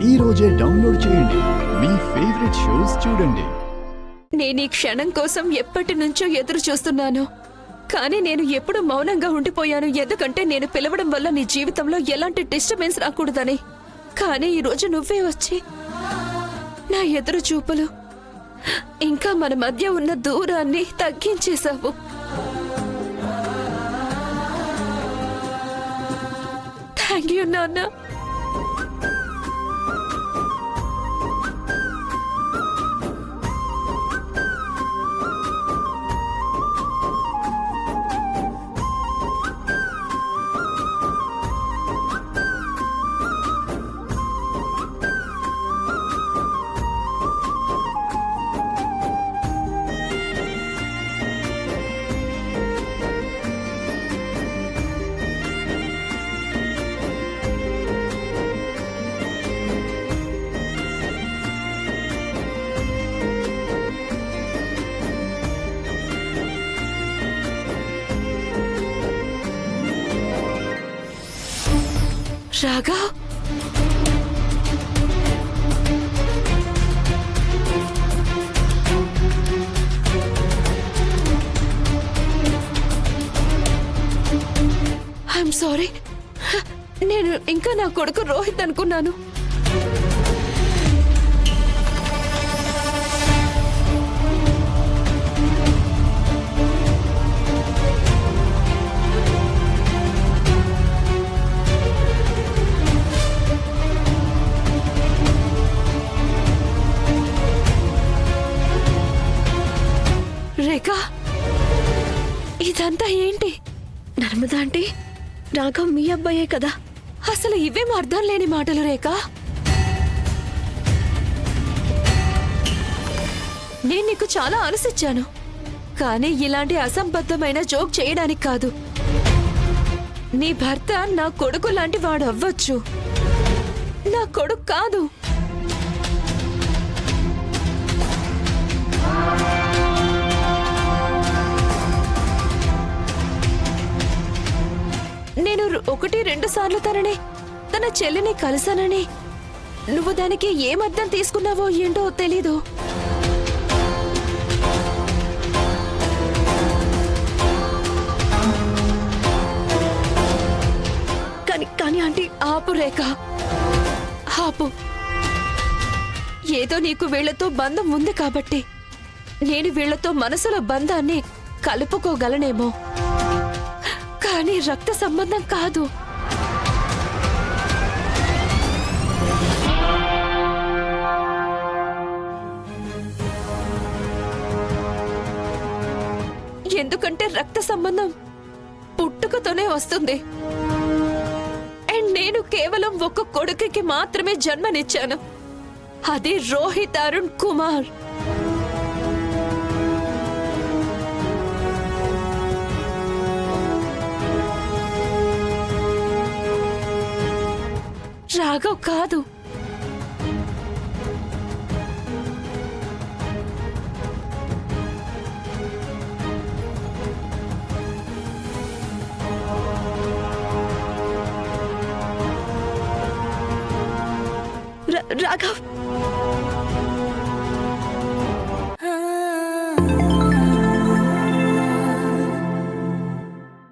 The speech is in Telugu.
ఈ రోజే డౌన్లోడ్ చేయండి. మీ ఫేవరెట్ షోస్ చూడండి. నేను ఈ క్షణం కోసం ఎప్పటి నుంచో ఎదురు చూస్తున్నాను. కానీ నేను ఎప్పుడు మౌనంగా ఉండిపోయాను, ఎందుకంటే నేను పిలవడం వల్ల నీ జీవితంలో ఎలాంటి డిస్టర్బెన్స్ రాకూడదని. కానీ ఈరోజు నువ్వే వచ్చి నా ఎదురు చూపులు ఇంకా మన మధ్య ఉన్న దూరాన్ని తగ్గించేశావు. థ్యాంక్ యూ నాన్న. Raghav, I'm sorry. నేను ఇంకా నా కొడుకు రోహిత్ అనుకున్నాను. రేఖ, ఇదంతా ఏంటి? నర్మదా అంటే రాఘవ్ మీ అబ్బాయే కదా? అసలు ఇవేం అర్థం లేని మాటలు రేఖ. నేను నీకు చాలా ఆలసిచ్చాను, కానీ ఇలాంటి అసంబద్ధమైన జోక్ చేయడానికి కాదు. నీ భర్త నా కొడుకు లాంటి వాడు అవ్వచ్చు, నా కొడుకు కాదు. నేను 1-2 సార్లు తన చెల్లిని కలిశానని నువ్వు దానికి ఏమర్థం తీసుకున్నావో ఏంటో తెలీదు. కానీ ఆంటీ, ఆపు రేఖ, ఆపు. ఏదో నీకు వీళ్లతో బంధం ఉంది కాబట్టి నేను వీళ్లతో మనసులో బంధాన్ని కలుపుకోగలనేమో, కానీ రక్త సంబంధం కాదు. ఎందుకంటే రక్త సంబంధం పుట్టుకతోనే వస్తుంది. అండ్ నేను కేవలం ఒక కొడుకుకి మాత్రమే జన్మనిచ్చాను, అది రోహిత్ అరుణ్ కుమార్. రాఘవ్ కాదు. రాఘవ్,